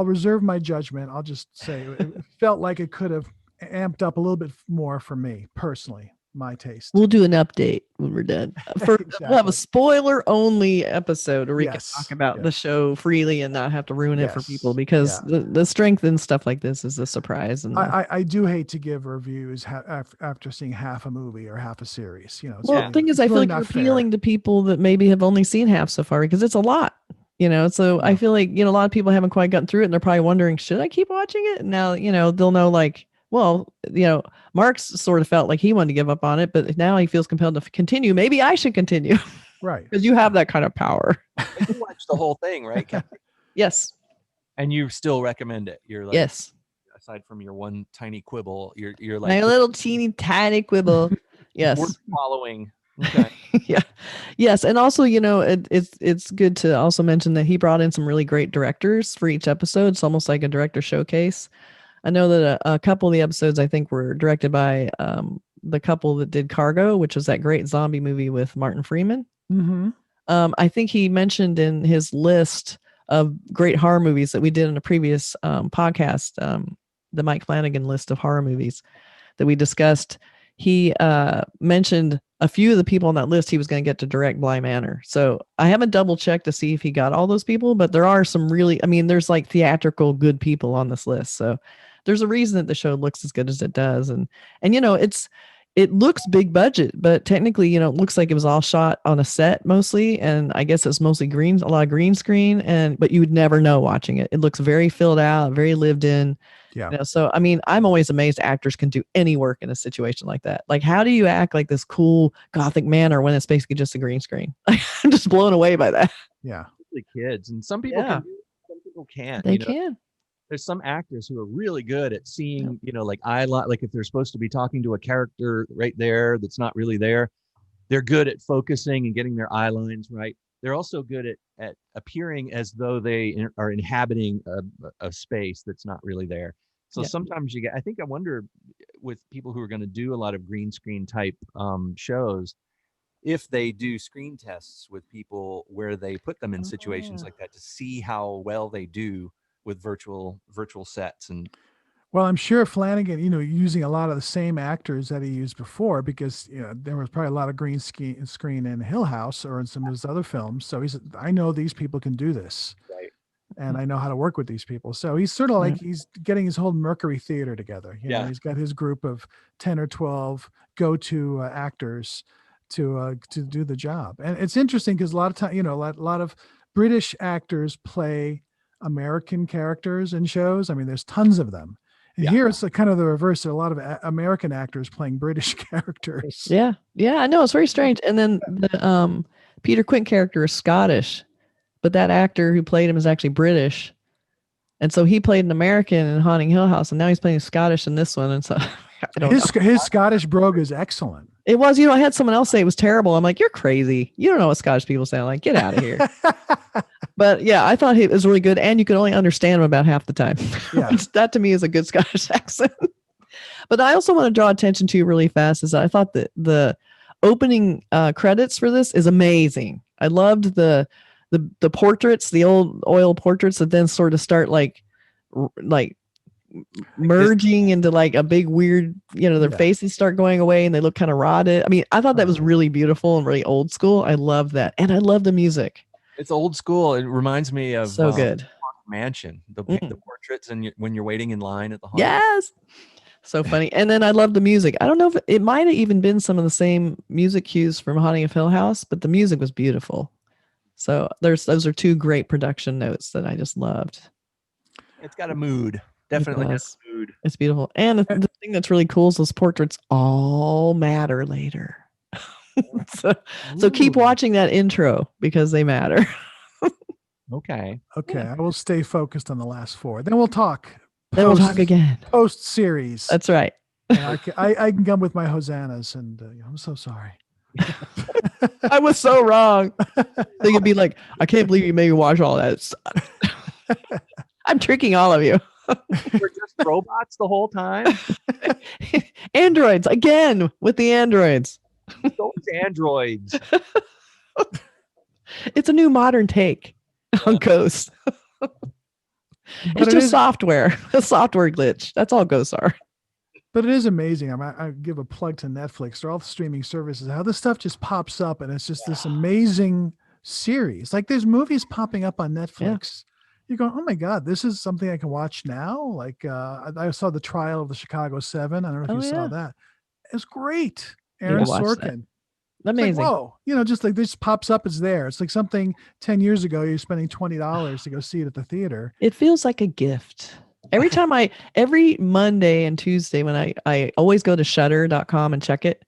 reserve my judgment. I'll just say it felt like it could have amped up a little bit more for me personally. My taste. We'll do an update when we're done. Exactly. We'll have a spoiler only episode where we can Yes. talk about Yes. the show freely and not have to ruin it for Yes. people, because the strength in stuff like this is a surprise. And I do hate to give reviews after seeing half a movie or half a series. the thing is, I feel like you're appealing to people that maybe have only seen half so far, because it's a lot. So I feel like, a lot of people haven't quite gotten through it, and they're probably wondering, should I keep watching it? And now, they'll know, like, well, Mark's sort of felt like he wanted to give up on it, but now he feels compelled to continue. Maybe I should continue. Right. Because you have that kind of power. You watched the whole thing, right, Kathy? Yes. And you still recommend it? You're like, yes. Aside from your one tiny quibble, you're like, my little teeny tiny quibble. Yes. Worth following. Okay. Yeah. Yes. And also, it's good to also mention that he brought in some really great directors for each episode. It's almost like a director showcase. I know that a couple of the episodes, I think, were directed by the couple that did Cargo, which was that great zombie movie with Martin Freeman. Mm-hmm. I think he mentioned in his list of great horror movies that we did in a previous podcast, the Mike Flanagan list of horror movies that we discussed, he mentioned a few of the people on that list he was going to get to direct Bly Manor. So I haven't double checked to see if he got all those people, but there are some really, there's like theatrical good people on this list. So there's a reason that the show looks as good as it does. And it looks big budget, but technically, it looks like it was all shot on a set mostly. And I guess it's mostly a lot of green screen, but you would never know watching it. It looks very filled out, very lived in. Yeah. So, I'm always amazed actors can do any work in a situation like that. Like, how do you act like this cool Gothic manor when it's basically just a green screen? I'm just blown away by that. Yeah. The kids, and some people can, some people can't. They can. There's some actors who are really good at seeing, like if they're supposed to be talking to a character right there that's not really there, they're good at focusing and getting their eye lines right. They're also good at appearing as though they are inhabiting a space that's not really there. So sometimes I wonder with people who are going to do a lot of green screen type shows, if they do screen tests with people where they put them in situations like that to see how well they do with virtual sets. And well, I'm sure Flanagan, using a lot of the same actors that he used before, because there was probably a lot of green screen in Hill House or in some of his other films. So I know these people can do this, right, and I know how to work with these people. So he's sort of like he's getting his whole Mercury Theater together. He's got his group of 10 or 12 go-to actors to do the job. And it's interesting because a lot of time, a lot of British actors play American characters in shows. There's tons of them. And here it's kind of the reverse. There are a lot of American actors playing British characters. Yeah. Yeah. I know. It's very strange. And then the Peter Quint character is Scottish, but that actor who played him is actually British. And so he played an American in Haunting Hill House, and now he's playing Scottish in this one. And so his Scottish brogue is excellent. It was, I had someone else say it was terrible. I'm like, you're crazy. You don't know what Scottish people sound like. Get out of here. But yeah, I thought it was really good. And you could only understand him about half the time. Yeah. That to me is a good Scottish accent. But I also want to draw attention to really fast is I thought that the opening credits for this is amazing. I loved the portraits, the old oil portraits that then sort of start like merging into like a big weird, their faces start going away and they look kind of rotted. I mean, I thought that was really beautiful and really old school. I love that. And I love the music. It's old school. It reminds me of so good. Mansion, the portraits and when you're waiting in line at the haunted. Yes. So funny. And then I love the music. I don't know if it might have even been some of the same music cues from Haunting of Hill House, but the music was beautiful. So those are two great production notes that I just loved. It's got a mood. Definitely has a mood. It's beautiful. And the thing that's really cool is those portraits all matter later. so keep watching that intro because they matter. Okay. I will stay focused on the last 4. Then we'll talk. Then we'll talk again. Post series. That's right. I can come with my hosannas, and I'm so sorry. I was so wrong. They could be like, I can't believe you made me watch all that. I'm tricking all of you. We're just robots the whole time. Androids again with the androids. Those androids. It's a new modern take on ghosts. It's just software, a software glitch. That's all ghosts are. But it is amazing. I give a plug to Netflix or all the streaming services, how this stuff just pops up and it's just this amazing series. Like there's movies popping up on Netflix. You're going, oh my God, this is something I can watch now. Like I saw The Trial of the Chicago 7. I don't know if you saw that. It's great. Aaron Sorkin. Amazing. Like, whoa, just like this pops up, it's there. It's like something 10 years ago, you're spending $20 to go see it at the theater. It feels like a gift. Every Monday and Tuesday when I always go to shutter.com and check it,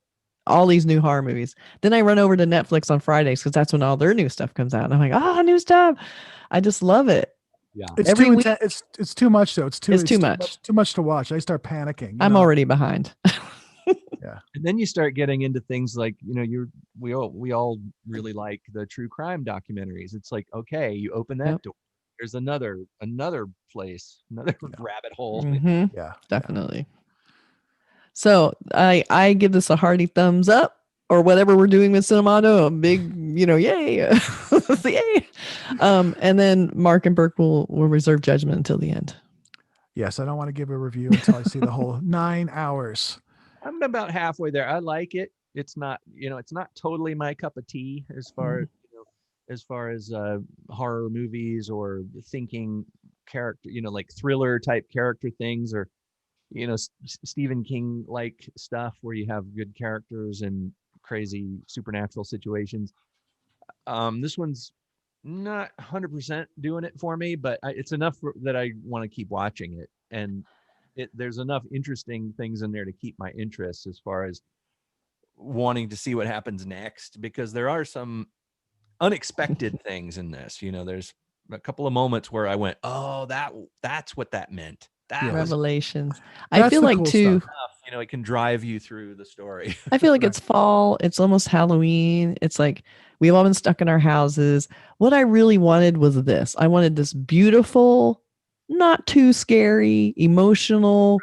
all these new horror movies. Then I run over to Netflix on Fridays because that's when all their new stuff comes out. And I'm like, new stuff. I just love it. Yeah. It's too much though. It's too much to watch. I start panicking. I'm already behind. Yeah. And then you start getting into things like, we all really like the true crime documentaries. It's like, okay, you open that door. There's another place, another rabbit hole. Mm-hmm. Yeah, definitely. So I give this a hearty thumbs up, or whatever we're doing with Cinemando, a big, yay. Yay. And then Mark and Burke will reserve judgment until the end. Yes, I don't want to give a review until I see the whole 9 hours. I'm about halfway there. I like it. It's not, it's not totally my cup of tea as far as horror movies or thinking character, like thriller type character things, or Stephen King like stuff where you have good characters and crazy supernatural situations. This one's not 100% doing it for me, but it's enough that I want to keep watching it, and there's enough interesting things in there to keep my interest as far as wanting to see what happens next, because there are some unexpected things in this. There's a couple of moments where I went, oh, that's what that meant. That revelations. I feel like too stuff. It can drive you through the story. I feel like it's fall. It's almost Halloween. It's like we've all been stuck in our houses. What I really wanted was this. I wanted this beautiful, not too scary, emotional,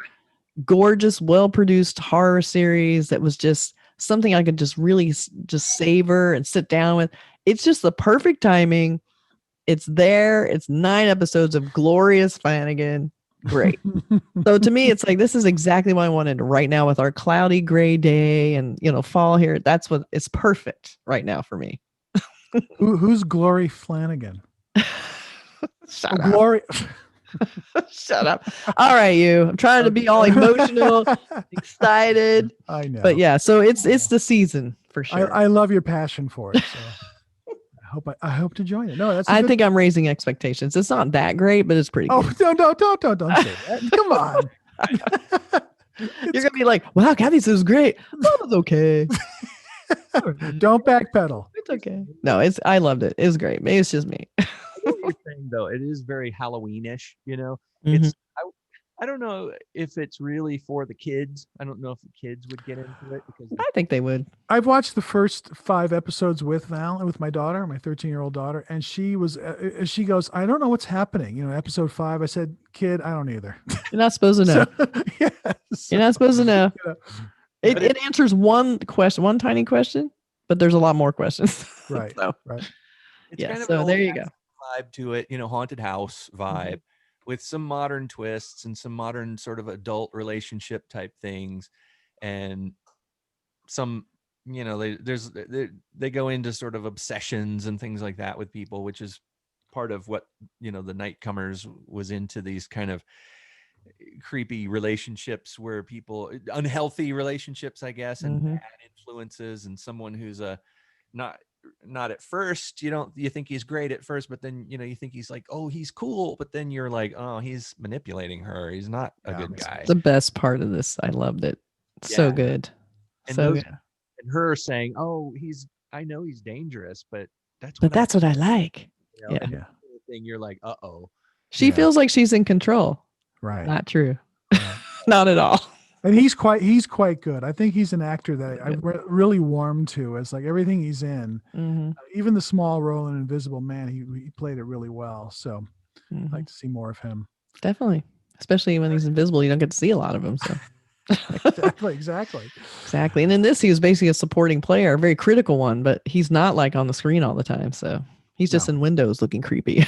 gorgeous, well-produced horror series that was just something I could just really just savor and sit down with. It's just the perfect timing. It's there. It's 9 episodes of glorious Flanagan. Great. So to me, it's like, this is exactly what I wanted right now with our cloudy gray day and, fall here. That's what it's perfect right now for me. Who's Glory Flanagan? Shut up. Glory. Shut up. All right, you. I'm trying to be all emotional, excited. I know. But yeah, so it's the season for sure. I love your passion for it. So. I hope to join it. No, I think I'm raising expectations. It's not that great, but it's pretty good. Oh, don't say that. Come on. You're gonna be like, wow, Kathy says it was great. That was okay. Don't backpedal. It's okay. No, I loved it. It was great. Maybe it's just me. I know what you're saying, though. It is very Halloweenish, Mm-hmm. It's I don't know if it's really for the kids. I don't know if the kids would get into it because I think they would. I've watched the first 5 episodes with Val and with my daughter, my 13-year-old daughter, and she was, she goes, I don't know what's happening. Episode 5. I said, kid, I don't either. You're not supposed to know. So, You're not supposed to know. you know, It answers one question, one tiny question, but there's a lot more questions. right, So, right. it's yeah, kind of so an there you go. vibe to it, haunted house vibe with some modern twists and some modern sort of adult relationship type things, and some they go into sort of obsessions and things like that with people, which is part of what the Nightcomers was into, these kind of creepy relationships where people, unhealthy relationships, I guess, and bad influences, and someone who's not at first you think he's great at first, but then you think he's like, oh, he's cool, but then you're like, oh, he's manipulating her, he's not a good guy. The best part of this, I loved it. So good. And so good. And her saying, oh, I know he's dangerous, but that's what I like. And the thing, you're like, uh-oh, she feels like she's in control. Right. Not true. Not at all. And he's quite good. I think he's an actor that I really warmed to. As like everything he's in, even the small role in Invisible Man, he played it really well. So I'd like to see more of him. Definitely, especially when he's invisible, you don't get to see a lot of him. So exactly. And in this, he was basically a supporting player, a very critical one, but he's not like on the screen all the time. So he's just in windows looking creepy.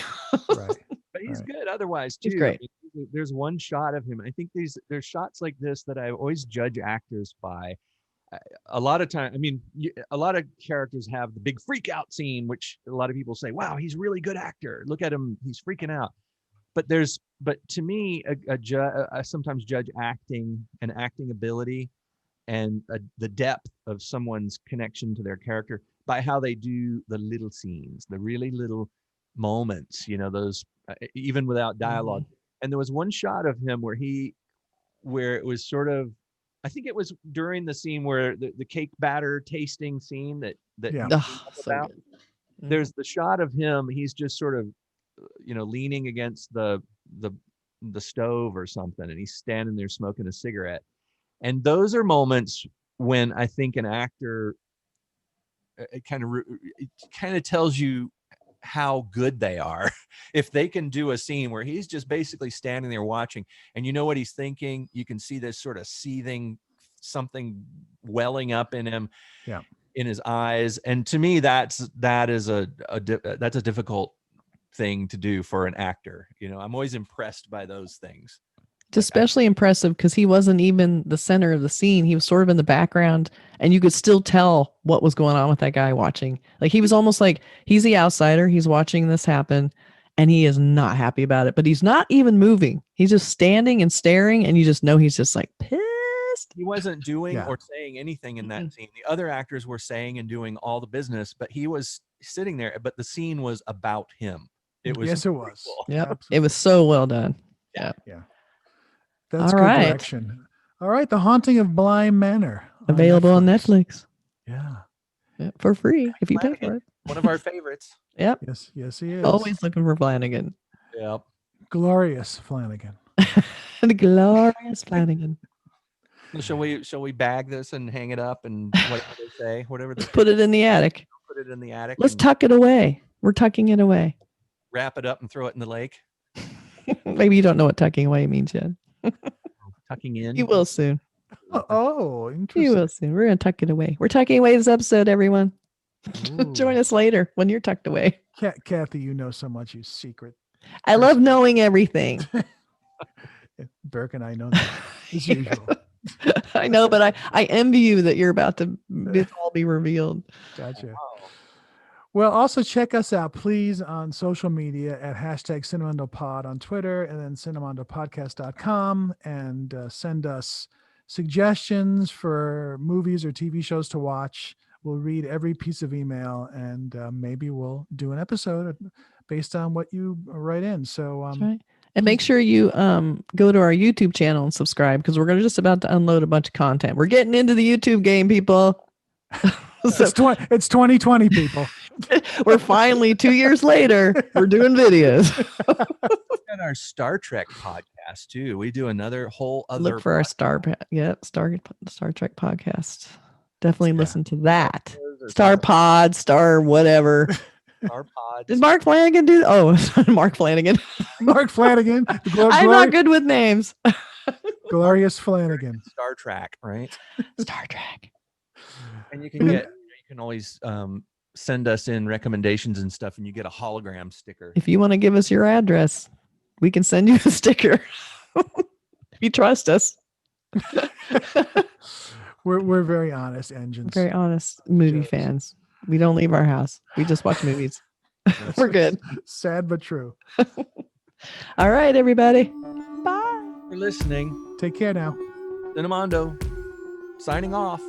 Right. But he's good otherwise too. He's great. I mean, there's one shot of him. I think there's shots like this that I always judge actors by. A lot of time, I mean, a lot of characters have the big freak out scene, which a lot of people say, wow, he's a really good actor. Look at him, he's freaking out. But to me, I sometimes judge acting and acting ability and the depth of someone's connection to their character by how they do the little scenes, the really little moments, those even without dialogue. And there was one shot of him where it was sort of, I think it was during the scene where the cake batter tasting scene that about. There's the shot of him, he's just sort of leaning against the stove or something, and he's standing there smoking a cigarette. And those are moments when I think an actor, it kind of tells you how good they are. If they can do a scene where he's just basically standing there watching, and you know what he's thinking, you can see this sort of seething something welling up in him, in his eyes. And to me, that's a difficult thing to do for an actor. I'm always impressed by those things. It's especially impressive because he wasn't even the center of the scene. He was sort of in the background, and you could still tell what was going on with that guy watching. Like, he was almost like he's the outsider. He's watching this happen, and he is not happy about it, but he's not even moving. He's just standing and staring, and you just know he's just like pissed. He wasn't doing or saying anything in that scene. The other actors were saying and doing all the business, but he was sitting there, but the scene was about him. It was. Yes, it was. Cool. Yeah, it was so well done. Yeah. That's all good right. direction. All right, The Haunting of Bly Manor. Available on Netflix. Yeah. For free if you pay for it. One of our favorites. Yep. Yes, he is. Always looking for Flanagan. Yep. Glorious Flanagan. The glorious Flanagan. Shall we bag this and hang it up and whatever they say, whatever? Let's put it in the attic. Put it in the attic. Let's tuck it away. We're tucking it away. Wrap it up and throw it in the lake. Maybe you don't know what tucking away means yet. Tucking in. You will soon. Oh, interesting. You will soon. We're going to tuck it away. We're tucking away this episode, everyone. Join us later when you're tucked away. Kathy, you know so much, you secret. I love knowing everything. Burke and I know that as usual. I know, but I envy you that you're about to this all be revealed. Gotcha. Wow. Well, also check us out, please, on social media at #CinemondoPod on Twitter, and then cinemondopodcast.com, and send us suggestions for movies or TV shows to watch. We'll read every piece of email, and maybe we'll do an episode based on what you write in. So, that's right. And make sure you go to our YouTube channel and subscribe, because we're just about to unload a bunch of content. We're getting into the YouTube game, people. It's 2020, people. We're finally 2 years later. We're doing videos. And our Star Trek podcast podcast too. We do another whole other. Look for our Star Trek podcast. Definitely listen to that. Star Pod, Star whatever. Star Pod. Did Mark Flanagan do? Oh, Mark Flanagan. Mark Flanagan. I'm not good with names. Glorious Flanagan. Star Trek, right? Star Trek. And you can always send us in recommendations and stuff, and you get a hologram sticker. If you want to give us your address, we can send you a sticker. If you trust us. We're very honest engines. Very honest movie Jokes. fans. We don't leave our house. We just watch movies. We're good. Sad but true. All right, everybody. Bye. For listening. Take care now. Cinemondo signing off.